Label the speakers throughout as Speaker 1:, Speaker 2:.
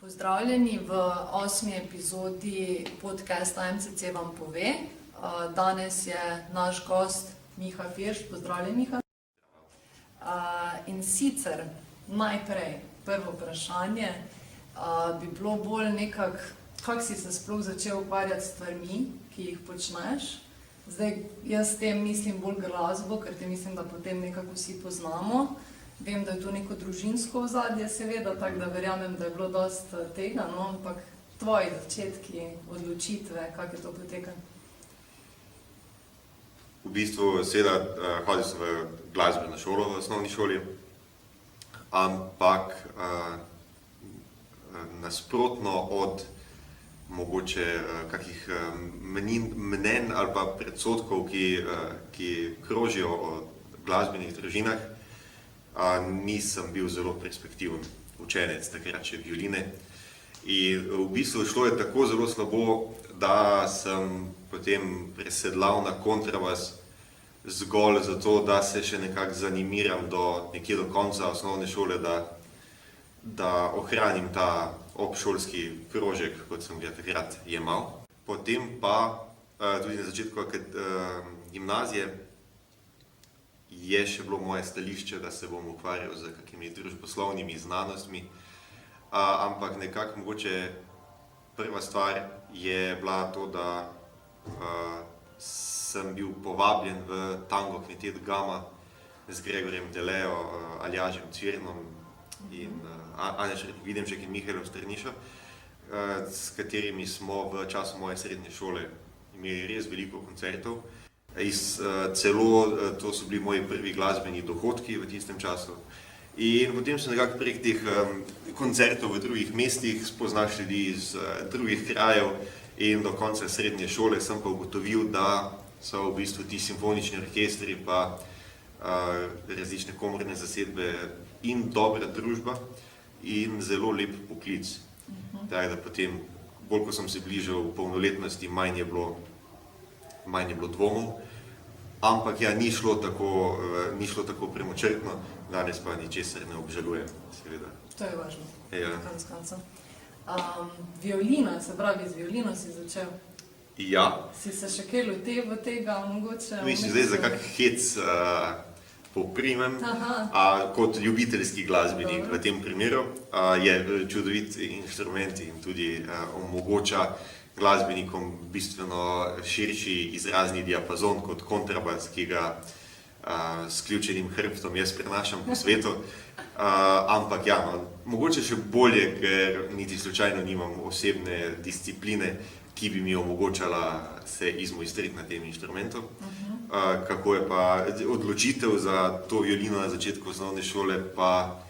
Speaker 1: Pozdravljeni v 8. epizodi podcasta MCC vam pove. Danes je naš gost Miha Firšt. Pozdravljen, Miha. In sicer najprej prvo vprašanje bi bilo bolj nekako, kako si se sploh začel ukvarjati s stvarmi, ki jih počneš. Zdaj, jaz s tem mislim bolj glasbo, ker te mislim, da potem nekako vsi poznamo. Vem, da je to neko družinsko ozadje, seveda, tako da verjamem, da je bilo dosti tega, no, ampak tvoji začetki, odločitve, kako je to potekalo?
Speaker 2: V bistvu, seveda, hodil sem v glasbeno šolo v osnovni šoli, ampak nasprotno od mogoče kakih mnenj ali pa predsodkov, ki krožijo o glasbenih družinah, nisem bil zelo perspektiven učenec takrat še violine. In v bistvu šlo je tako zelo slabo, da sem potem presedlal na kontrabas zgolj zato, da se še nekako zanimiram nekje do konca osnovne šole, da ohranim ta obšolski krožek, kot sem ga takrat jemal. Potem pa tudi na začetku gimnazije je še bilo moje stališče, da se bom ukvarjal z kakimi družboslovnimi znanostmi, ampak nekako mogoče prva stvar je bila to, da sem bil povabljen v Tango kvintet Gama z Gregorjem Delejo, Aljažem Cvirnom in Anešem Videmšek in Mihaelom Strnišo, s katerimi smo v času moje srednje šole imeli res veliko koncertov. To so bili moji prvi glasbeni dohodki v tistem času. In potem sem nekako prek teh koncertov v drugih mestih spoznal ljudi iz drugih krajev in do konca srednje šole sem pa ugotovil, da so v bistvu ti simfonični orkestri pa različne komorne zasedbe in dobra družba in zelo lep poklic. Tako da potem, bolj ko sem se bližal polnoletnosti, manj je bilo dvomov, ampak ja, ni šlo tako premočrtno, danes pa ničesar ne obžalujem, seveda.
Speaker 1: To je važno, konec koncev.
Speaker 2: Violina,
Speaker 1: se pravi, z violino si začel?
Speaker 2: Ja.
Speaker 1: Si se še kaj loteval tega, mogoče?
Speaker 2: Mislim, zdaj za kak hec poprimem, kot ljubiteljski glasbenik v tem primeru, je čudovit inštrument in tudi omogoča glasbenikom bistveno širši izrazni diapazon kot kontrabas, ki ga s ključenim hrbtom jaz prenašam po svetu. Ampak ja, mogoče še bolje, ker niti slučajno nimam osebne discipline, ki bi mi omogočala se izmojstriti na tem inštrumentu. Kako je pa odločitev za to violino na začetku osnovne šole, pa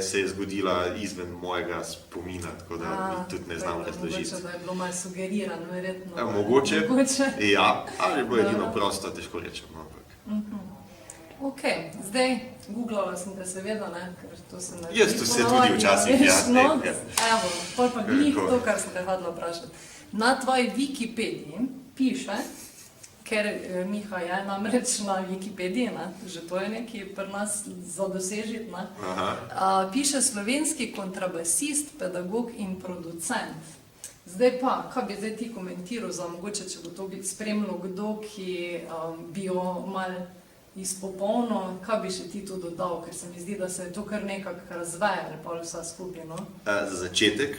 Speaker 2: se je zgodila izven mojega spomina, tako da tudi ne znam razložiti.
Speaker 1: Mogoče, da je bilo malo sugerirano, verjetno.
Speaker 2: Mogoče, ja, ali je bilo edino prosto, težko rečem.
Speaker 1: Ok, zdaj, googlala sem te seveda, ker to sem naredila.
Speaker 2: Jaz to se tudi včasih, ja.
Speaker 1: Evo, pol pa glih to, kar sem te hodila vprašati. Na tvoji Wikipediji piše, ker Miha je namreč na Wikipediji, že to je nekaj pri nas za dosežiti, piše slovenski kontrabasist, pedagog in producent. Zdaj pa, kaj bi zdaj ti komentiral za mogoče, če bo to spremljal kdo, ki bi jo malo izpopolnil, kaj bi še ti to dodal, ker se mi zdi, da se je to kar nekako razvejalo, pa vsa skupaj, no?
Speaker 2: Za začetek,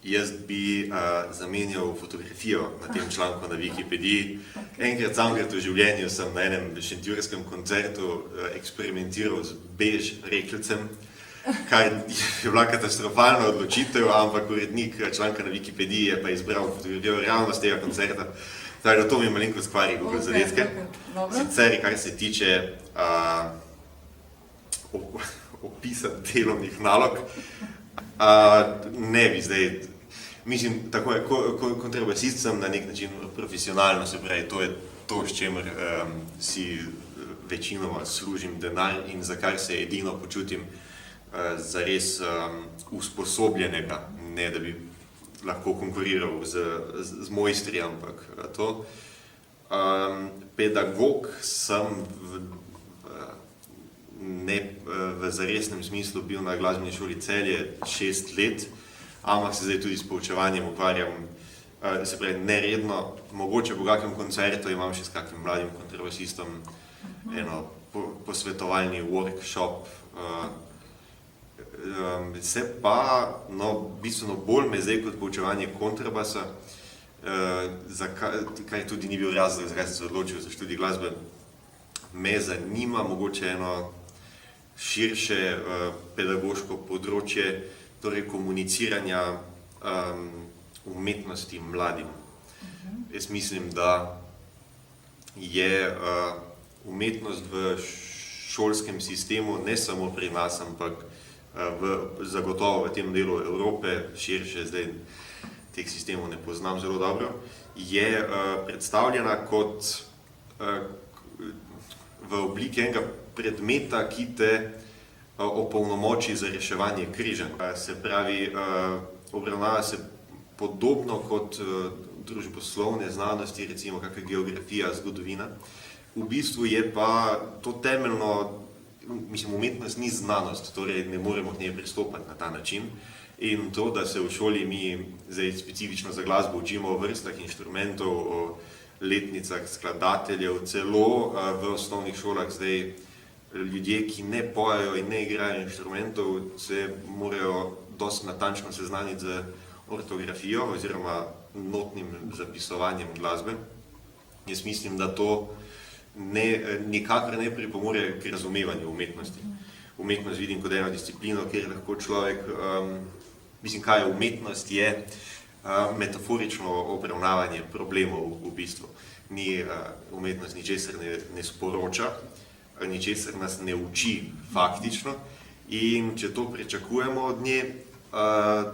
Speaker 2: jaz bi zamenjal fotografijo na tem članku na Wikipediji. Enkrat samkrat v življenju sem na enem šentjurskem koncertu eksperimentiral z bež reklicem, kar je bila katastrofalna odločitev, ampak urednik članka na Wikipediji je pa izbral fotografijo ravno z tega koncerta. Tako da to mi je malenkost kvari Google zadetke. Sicer, kar se tiče opisa delovnih nalog, ne bi zdaj, mislim, tako je, kontrabasist sem na nek način profesionalno, se pravi, to je to, s čemer si večinoma služim denar in za kar se edino počutim zares usposobljenega, ne da bi lahko konkuriral z mojstri, ampak to. Pedagog sem v v zaresnem smislu bil na glasbeni šoli Celje 6 let, ampak se zdaj tudi s poučevanjem ukvarjam, se pravi neredno, mogoče po kakem koncertu imam še s kakim mladim kontrabasistom eno posvetovalni workshop, se pa bistveno bolj me zdaj kot poučevanje kontrabasa, kar tudi ni bil razlog, zakaj sem se odločil za študij glasbe, me zanima mogoče eno širše pedagoško področje, torej komuniciranja umetnosti mladim. Jaz mislim, da je umetnost v šolskem sistemu, ne samo pri nas, ampak zagotovo v tem delu Evrope, širše zdaj teh sistemov ne poznam zelo dobro, je predstavljena kot v obliki enega predmeta, ki te opolnomoči za reševanje križanj. Se pravi, obravnava se podobno kot družboslovne znanosti, recimo kakšna geografija, zgodovina. V bistvu je pa to temeljno, mislim, umetnost ni znanost, torej ne moremo k njej pristopati na ta način. In to, da se v šoli mi zdaj specifično za glasbo učimo o vrstah inštrumentov, o letnicah skladateljev, celo v osnovnih šolah zdaj ljudje, ki ne pojejo in ne igrajo inštrumentov, se morajo dosti natančno seznaniti z ortografijo oziroma notnim zapisovanjem glasbe. Jaz mislim, da to nikakor ne pripomore k razumevanju umetnosti. Umetnost vidim kot eno disciplino, kjer lahko človek, mislim, kaj je umetnost, je metaforično obravnavanje problemov v bistvu. Umetnost ničesar ne sporoča, ničesar nas ne uči faktično in če to pričakujemo od nje,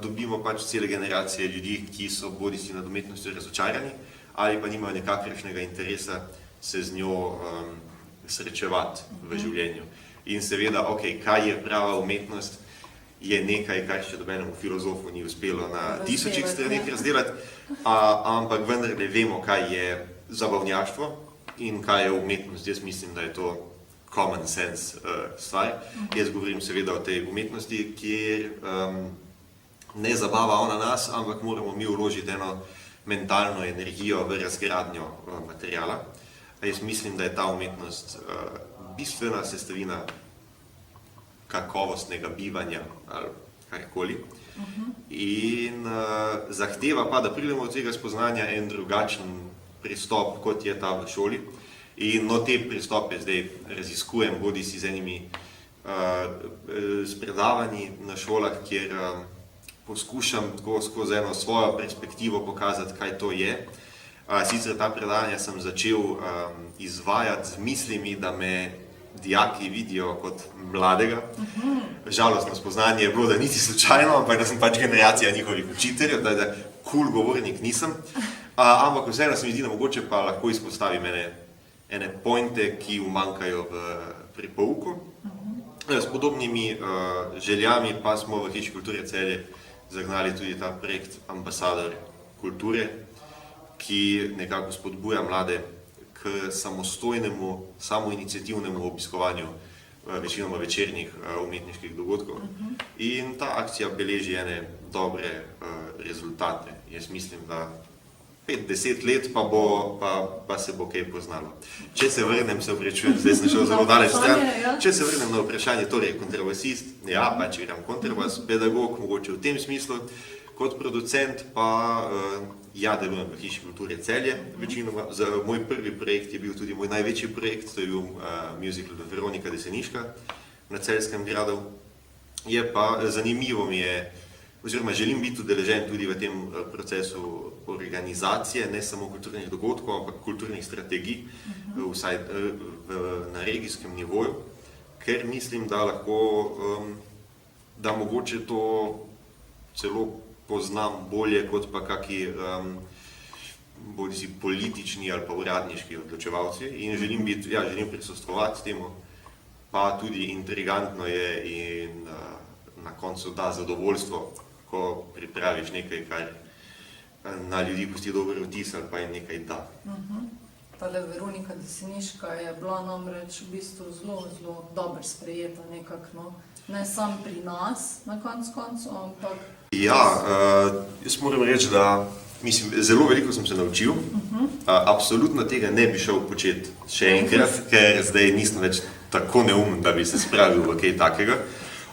Speaker 2: dobimo pač cele generacije ljudi, ki so bodisi nad umetnostjo razočarani ali pa nimajo nekakršnega interesa se z njo srečevati v življenju. In seveda, kaj je prava umetnost, je nekaj, kar še nobenemu filozofu ni uspelo na tisočih straneh razdelati, ampak vendar ne vemo, kaj je zabavnjaštvo in kaj je umetnost. Jaz mislim, da je to common sense stvar. Jaz govorim seveda o tej umetnosti, kjer ne zabava ona nas, ampak moramo mi vložiti eno mentalno energijo v razgradnjo materijala. Jaz mislim, da je ta umetnost bistvena sestavina kakovostnega bivanja ali karkoli. In zahteva pa, da pridemo od tega spoznanja en drugačen pristop, kot je ta v šoli. In te pristope zdaj raziskujem, bodisi z enimi predavanji na šolah, kjer poskušam tako skozi eno svojo perspektivo pokazati, kaj to je. Sicer ta predavanja sem začel izvajati z mislimi, da me dijaki vidijo kot mladega. Žalostno spoznanje je bilo, da niti slučajno, ampak da sem pač generacija njihovih učiteljev, da cool govornik nisem. Ampak vseeno se mi zdi, da mogoče pa lahko izpostavim ene pointe, ki umanjkajo pri pouku. S podobnimi željami pa smo v Hiši kulture Celje zagnali tudi ta projekt Ambasador kulture, ki nekako spodbuja mlade k samostojnemu, samoiniciativnemu obiskovanju večinoma večernih umetniških dogodkov. In ta akcija beleži ene dobre rezultate. Jaz mislim, da 5-10 let pa se bo kaj poznalo. Če se vrnem, se oprečujem, zdaj sem šel zelo daleč stran. Če se vrnem na vprašanje, torej kontrabasist, pač igram kontrabas, pedagog, mogoče v tem smislu, kot producent pa delujem v Hiši kulture Celje. Večinoma, moj prvi projekt je bil tudi moj največji projekt, to je bil musical Veronika Deseniška na Celjskem gradu. Je pa zanimivo mi je, oziroma želim biti udeležen tudi v tem procesu organizacije, ne samo kulturnih dogodkov, ampak kulturnih strategij, vsaj na regijskem nivoju, ker mislim, da lahko, da mogoče to celo poznam bolje kot pa kaki bodisi politični ali pa uradniški odločevalci in želim prisostvovati temu, pa tudi intrigantno je in na koncu da zadovoljstvo, ko pripraviš nekaj, kar na ljudi pusti dober vtis ali pa jim nekaj da.
Speaker 1: tale Veronika Deseniška je bila namreč v bistvu zelo, zelo dobro sprejeta nekako, no. Ne samo pri nas na koncu, ampak...
Speaker 2: Ja, jaz moram reči, da mislim, zelo veliko sem se naučil. Absolutno tega ne bi šel početi še enkrat, ker zdaj nisem več tako neumen, da bi se spravil v kaj takega.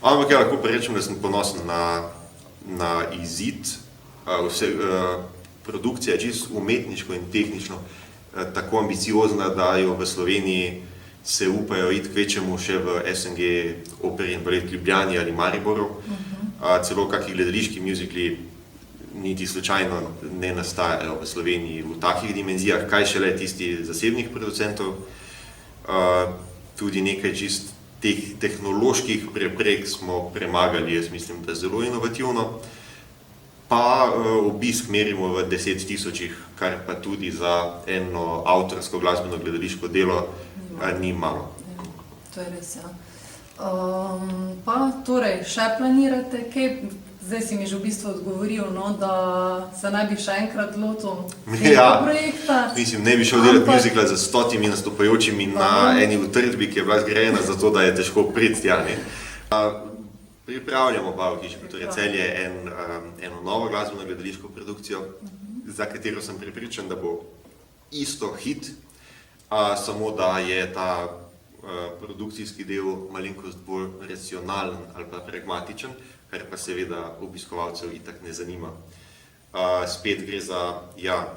Speaker 2: Ampak ja, lahko pa rečem, da sem ponosen na izid. Produkcija je čisto umetniško in tehnično tako ambiciozna, da jo v Sloveniji se upajo iti kvečemu še v SNG, Operi in Balet Ljubljani ali Mariboru. Celo kakšni gledališki muzikli niti slučajno ne nastajajo v Sloveniji v takih dimenzijah, kaj šele tisti zasebnih producentov. Tudi nekaj čist teh tehnoloških preprek smo premagali, jaz mislim, da zelo inovativno. Pa obisk merimo v 10 000, kar pa tudi za eno avtorsko glasbeno gledališko delo ni malo.
Speaker 1: To je res, ja. Pa torej, še planirate kaj? Zdaj si mi že v bistvu odgovoril, no, da se ne bi še enkrat lotil tega projekta.
Speaker 2: Mislim, ne bi šel delati muzikla z 100 nastopajočimi na eni utrdbi, ki je bila zgrajena zato, da je težko priti tja. Pripravljamo pa v Hiši kulture Celje eno novo glasbeno gledališko produkcijo, za katero sem prepričan, da bo isto hit, samo da je ta produkcijski del malenkost bolj racionalen ali pa pragmatičen, kar pa seveda obiskovalcev itak ne zanima. Spet gre za, ja,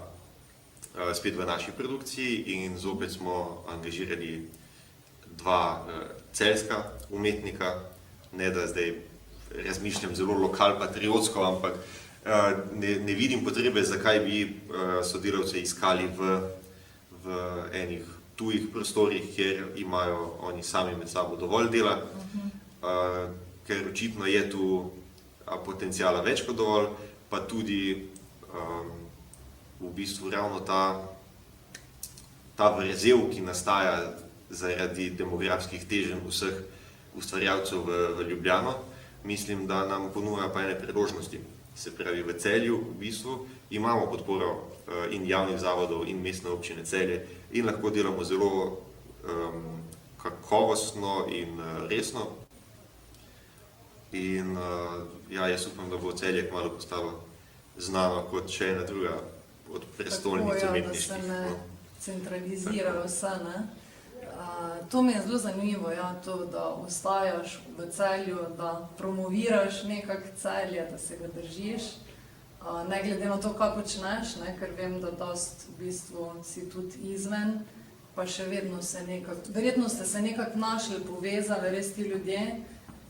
Speaker 2: spet v naši produkciji in zopet smo angažirali dva celjska umetnika, ne da zdaj razmišljam zelo lokal-patriotsko, ampak ne vidim potrebe, zakaj bi sodelavce iskali v enih tujih prostorih, kjer imajo oni sami med sabo dovolj dela, ker očitno je tu potencijala več kot dovolj, pa tudi v bistvu ravno ta vrzel, ki nastaja zaradi demografskih teženj vseh ustvarjalcev v Ljubljano, mislim, da nam ponuja pa ene priložnosti. Se pravi, v Celju v bistvu imamo podporo in javnih zavodov in mestne občine Celje in lahko delamo zelo kakovostno in resno. In ja, jaz upam, da bo Celje kmalu postalo znano kot še ena druga od prestolnic umetniških.
Speaker 1: Tako, ja, da se ne centralizira vse, ne? To mi je zelo zanimivo, ja, to, da ostajaš v Celju, da promoviraš nekako Celje, da se ga držiš, ne glede na to, kaj počneš, ne, ker vem, da dost v bistvu si tudi izven, pa še vedno se nekako, verjetno ste se nekako našli, povezali res ti ljudje,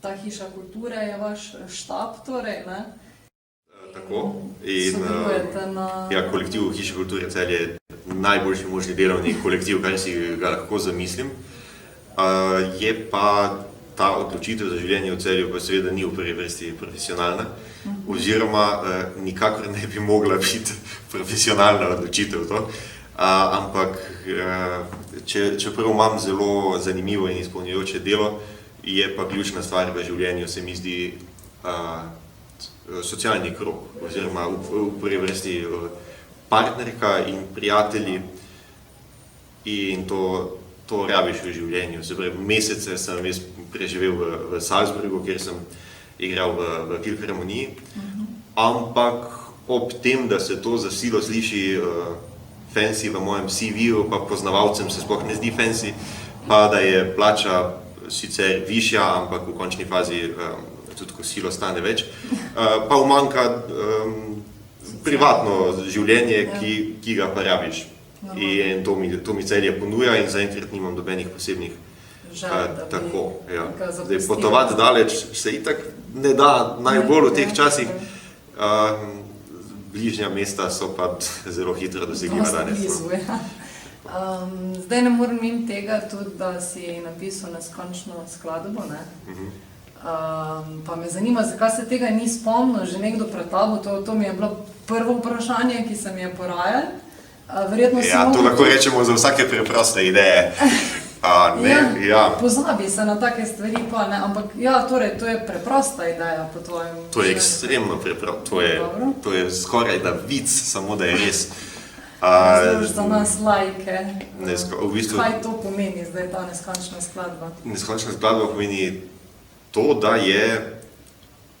Speaker 1: ta Hiša kulture je vaš štab, torej, ne?
Speaker 2: Tako, in ja, kolektiv Hiše kulture Celje je najboljši možni delovni kolektiv, kar si ga lahko zamislim. Je pa ta odločitev za življenje v Celju pa seveda ni v prvi vrsti profesionalna, oziroma nikakor ne bi mogla biti profesionalna odločitev to, ampak čeprav imam zelo zanimivo in izpolnjujoče delo, je pa ključna stvar v življenju, se mi zdi, socialni krog, oziroma v prvi vrsti partnerka in prijatelji, in to rabiš v življenju. Se pravi, mesece sem jaz preživel v Salzburgu, kjer sem igral v Filharmoniji, ampak ob tem, da se to za silo sliši fancy v mojem CV-ju, pa poznavalcem se sploh ne zdi fancy, pa da je plača sicer višja, ampak v končni fazi tudi ko silo stane več, pa umanjka privatno življenje, ki ga pa rabiš. In to mi Celje ponuja in zaenkrat nimam nobenih posebnih tako. Zdaj, potovati daleč se itak ne da najbolj v teh časih. Bližnja mesta so pa zelo hitro dosegljiva danes.
Speaker 1: Zdaj ne morem mimo tega tudi, da si napisal neskončno skladbo, ne? Pa me zanima, zakaj se tega ni spomnil že nekdo pred tabo, to mi je bilo prvo vprašanje, ki se mi je porajalo.
Speaker 2: Ja, to lahko rečemo za vsake preproste ideje.
Speaker 1: Pozabi se na take stvari pa, ne, ampak ja, torej, to je preprosta ideja po tvojem.
Speaker 2: To je ekstremno preprosto, to je skoraj da vic, samo da je res.
Speaker 1: Razloži za nas lajke,
Speaker 2: v bistvu,
Speaker 1: kaj to pomeni zdaj ta neskončna skladba?
Speaker 2: neskončna skladba pomeni to,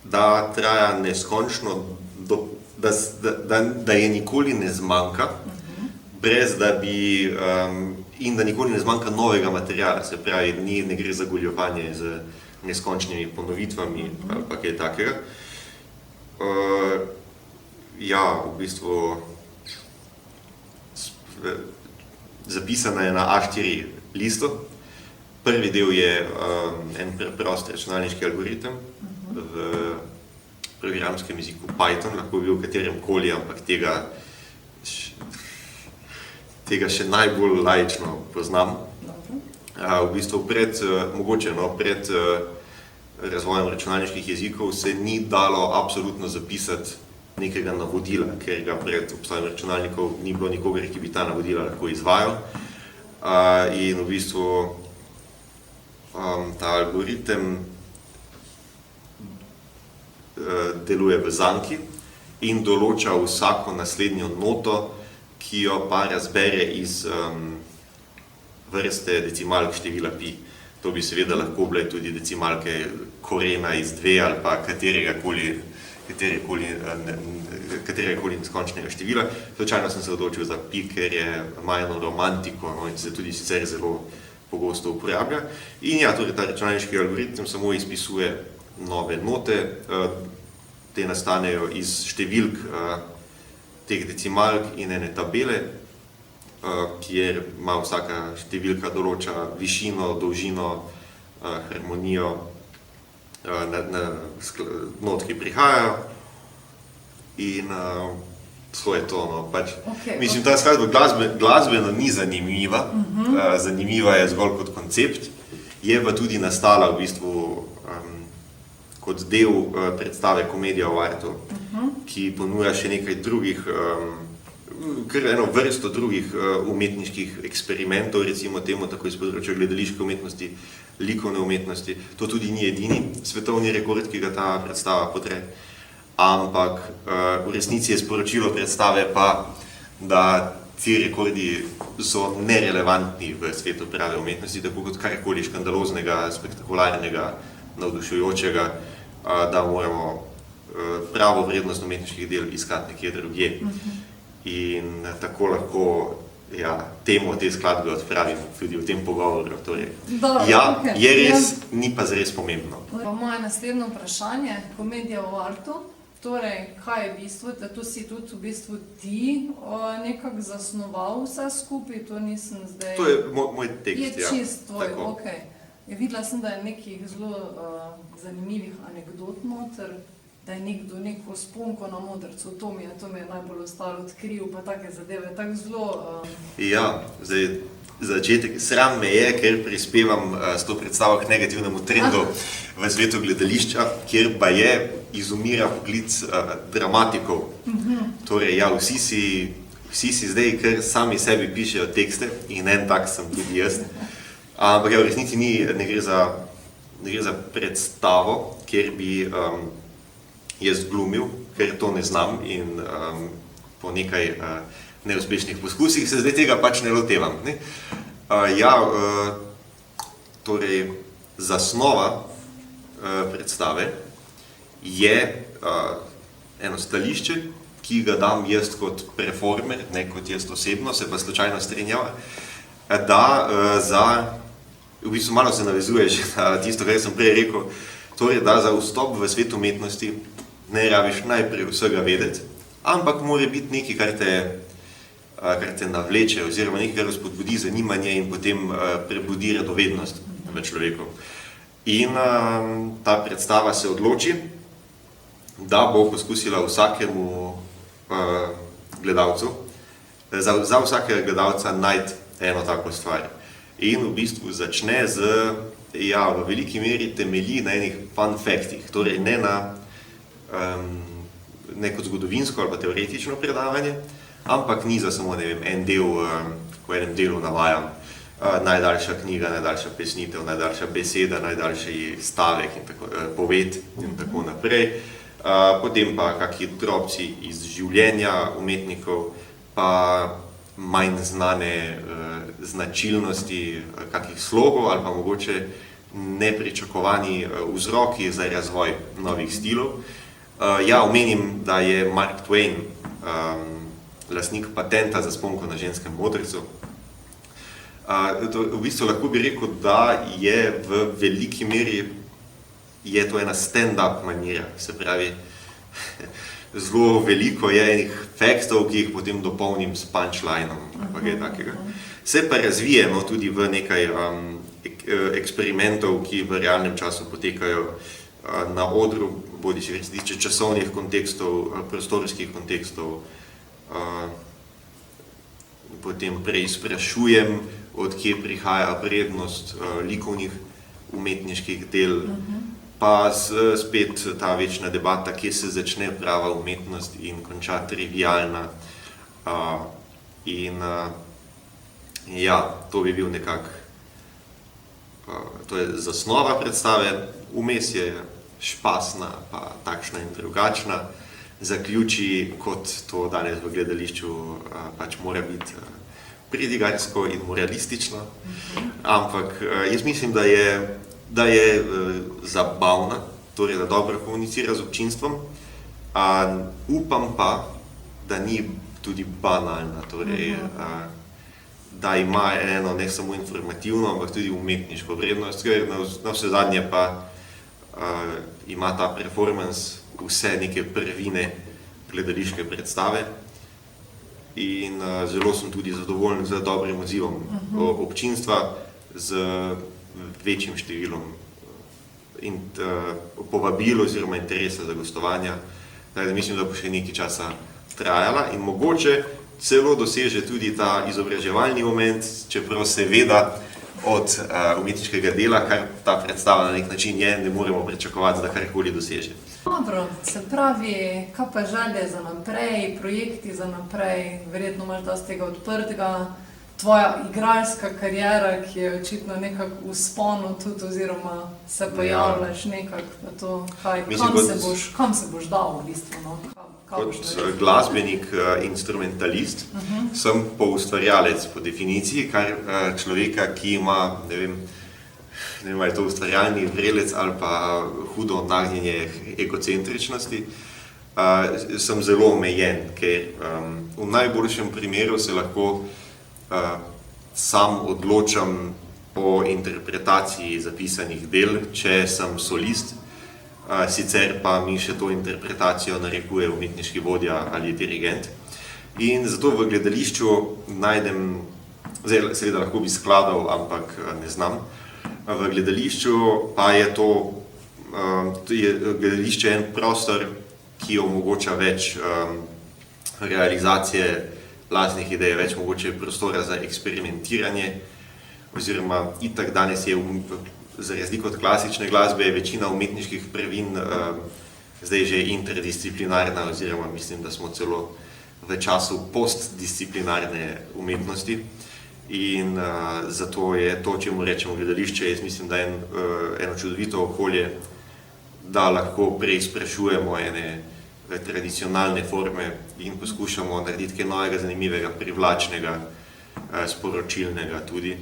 Speaker 2: da traja neskončno, da je nikoli ne zmanjka, brez da bi, in da nikoli ne zmanjka novega materiala, se pravi, ne gre za goljufanje z neskončnimi ponovitvami ali pa kaj takega. Ja, v bistvu zapisana je na A4 listu. Prvi del je en preprost računalniški algoritem v programskem jeziku Python, lahko bi bil v katerem koli, ampak tega še najbolj laično poznam. V bistvu pred razvojem računalniških jezikov se ni dalo absolutno zapisati nekega navodila, ker ga pred obstojem računalnikov ni bilo nikogar, ki bi ta navodila lahko izvajal. In v bistvu ta algoritem deluje v zanki in določa vsako naslednjo noto, ki jo pa razbere iz vrste decimalk števila pi. To bi seveda lahko bile tudi decimalke korena iz 2 ali pa kateregakoli neskončnega števila. Slučajno sem se odločil za pi, ker je majno romantiko, no, in se tudi sicer zelo pogosto uporablja. In ja, torej ta računalniški algoritem samo izpisuje nove note, te nastanejo iz številk teh decimalk in ene tabele, kjer ima vsaka številka določa višino, dolžino, harmonijo not, ki prihajajo. In to je to, no, pač. Mislim, ta skladba glasbeno ni zanimiva, zanimiva je zgolj kot koncept, je pa tudi nastala v bistvu kot del predstave Komedija v artu, ki ponuja še nekaj drugih, kar eno vrsto drugih umetniških eksperimentov, recimo temu tako iz področja gledališke umetnosti, likovne umetnosti. To tudi ni edini svetovni rekord, ki ga ta predstava potre, ampak v resnici je sporočilo predstave pa, da ti rekordi so nerelevantni v svetu prave umetnosti, tako kot karkoli škandaloznega, spektakularnega, navdušujočega, da moramo pravo vrednost umetniških del iskati nekje drugje. In tako lahko temo te skladbe odpravim tudi v tem pogovoru. Je res, ni pa zares pomembno.
Speaker 1: Moje naslednje vprašanje, Komedija v artu. Torej, kaj je bistvo, da to si tudi v bistvu ti nekako zasnoval vse skupaj, to nisem zdaj...
Speaker 2: To je moj tekst,
Speaker 1: Je čist tvoj, okej. Videla sem, da je nekih zelo zanimivih anekdot noter, da je nekdo neko sponko na modrcu, to mi je najbolj ostalo odkril, pa take zadeve, tako zelo...
Speaker 2: Ja, zdaj, začetek, sram me je, ker prispevam s to predstavo k negativnemu trendu v svetu gledališča, kjer pa je izumira poklic dramatikov. Torej, ja, vsi si zdaj kar sami sebi pišejo tekste in en tak sem tudi jaz. Ampak ja, v resnici ne gre za predstavo, kjer bi jaz glumil, ker to ne znam in po nekaj neuspešnih poskusih se zdaj tega pač ne lotevam. Torej, zasnova predstave je eno stališče, ki ga dam jaz kot performer, ne kot jaz osebno, se pa slučajno strinjava, da v bistvu malo se navezuje že na tisto, kar sem prej rekel, torej, da za vstop v svet umetnosti ne rabiš najprej vsega vedeti, ampak mora biti nekaj, kar te navleče, oziroma nekaj, kar spodbudi zanimanje in potem prebudi radovednost v človeku. In ta predstava se odloči, da bo poskusila vsakemu gledalcu, za vsakega gledalca najti eno tako stvar. In v bistvu začne v veliki meri temelji na enih fun factih, torej ne na neko zgodovinsko ali pa teoretično predavanje, ampak ni za samo, ne vem, en del, ko enem delu navajam, najdaljša knjiga, najdaljša pesnitev, najdaljša beseda, najdaljši stavek in tako, poved in tako naprej. Potem pa kakšni drobci iz življenja umetnikov, pa manj znane značilnosti kakih slogov ali pa mogoče nepričakovani vzroki za razvoj novih stilov. Ja, omenim, da je Mark Twain lastnik patenta za sponko na ženskem modrcu. V bistvu lahko bi rekel, da je v veliki meri je to ena stand-up manira, se pravi, zelo veliko je enih faktov, ki jih potem dopolnim s punchlinom ali kaj takega. Se pa razvije tudi v nekaj eksperimentov, ki v realnem času potekajo na odru, bodi se tiče časovnih kontekstov, prostorskih kontekstov, potem preizprašujem, od kje prihaja vrednost likovnih umetniških del, pa spet ta večna debata, kje se začne prava umetnost in konča trivialna. In ja, to bi bil nekako, to je zasnova predstave, vmes je špasna, pa takšna in drugačna, zaključi, kot to danes v gledališču pač mora biti pridigarsko in moralistično, ampak jaz mislim, da je zabavna, torej da dobro komunicira z občinstvom, upam pa, da ni tudi banalna, torej da ima eno ne samo informativno, ampak tudi umetniško vrednost, ker na vse zadnje pa ima ta performance vse neke prvine gledališke predstave in zelo sem tudi zadovoljen z dobrim odzivom občinstva, z večjim številom in povabil oziroma interesa za gostovanja. Mislim, da bo še nekaj časa trajala in mogoče celo doseže tudi ta izobraževalni moment, čeprav seveda od umetniškega dela, kar ta predstava na nek način je, ne moremo pričakovati, da karkoli doseže.
Speaker 1: Dobro, se pravi, kaj pa želje za naprej, projekti za naprej, verjetno imaš dosti tega odprtega, tvoja igralska kariera, ki je očitno nekako v sponu tudi, oziroma se pojavljaš nekako, to, kam se boš dal v bistvu, no?
Speaker 2: Kot glasbenik, instrumentalist, sem poustvarjalec po definiciji, kar človeka, ki ima, ne vem, ali je to ustvarjalni vrelec ali pa hudo nagnjenje egocentričnosti, sem zelo omejen, ker v najboljšem primeru se lahko sam odločam o interpretaciji zapisanih del, če sem solist, sicer pa mi še to interpretacijo narekuje umetniški vodja ali dirigent. In zato v gledališču najdem, seveda lahko bi skladal, ampak ne znam, v gledališču pa je to, gledališče je en prostor, ki omogoča več realizacije lastnih idej, več mogoče prostora za eksperimentiranje, oziroma itak danes je za razliko od klasične glasbe je večina umetniških prvin zdaj že interdisciplinarna, oziroma mislim, da smo celo v času postdisciplinarne umetnosti. In zato je to, čemu rečemo gledališče, jaz mislim, da je eno čudovito okolje, da lahko preizprašujemo ene tradicionalne forme in poskušamo narediti kaj novega, zanimivega, privlačnega, sporočilnega tudi.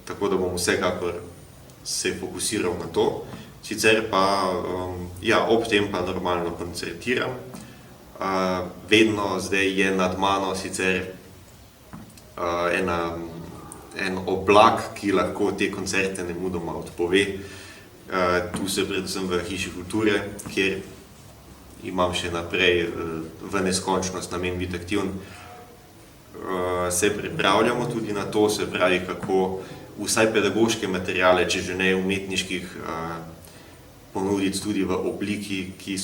Speaker 2: Tako da bom vsekakor se fokusiral na to. Sicer pa, ja, ob tem pa normalno koncertiram. Vedno zdaj je nad mano sicer en oblak, ki lahko te koncerte nemudoma odpove. Tu se predvsem v Hiši kulture, kjer imam še naprej v neskončnost namen biti aktiven. Se pripravljamo tudi na to, se pravi, kako vsaj pedagoške materiale, če že ne umetniških, ponuditi tudi v obliki, ki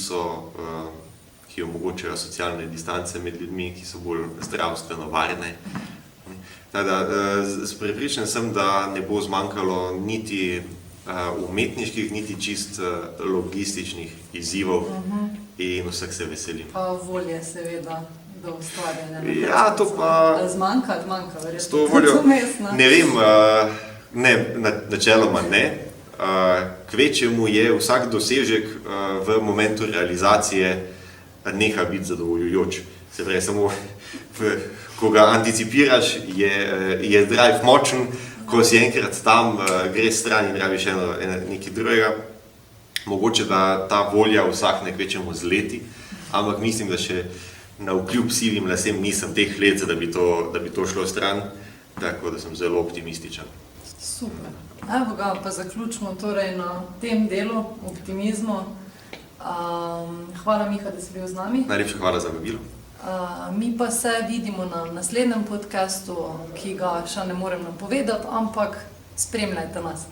Speaker 2: omogočajo socialne distance med ljudmi, ki so bolj zdravstveno varne. Prepričan sem, da ne bo zmanjkalo niti umetniških, niti čist logističnih izzivov in vseh se veselim.
Speaker 1: Pa volje seveda do ustvarjanja.
Speaker 2: Ja, to pa...
Speaker 1: Zmanjka, verjetno.
Speaker 2: S to voljo, ne vem, ne, načeloma ne. Kvečjemu je vsak dosežek v momentu realizacije neha biti zadovoljujoč. Se pravi, samo ko ga anticipiraš, je drive močen, ko si enkrat tam, greš stran in rabiš nekaj drugega. Mogoče da ta volja vsakne kvečemu z leti, ampak mislim, da še navkljub sivim lasem nisem teh let, da bi to šlo stran, tako da sem zelo optimističen.
Speaker 1: Super. Evo ga, pa zaključimo torej na tem delu, optimizmu. Hvala, Miha, da si bil z nami.
Speaker 2: Najlepša hvala za vabilo.
Speaker 1: Mi pa se vidimo na naslednjem podcastu, ki ga še ne morem napovedati, ampak spremljajte nas.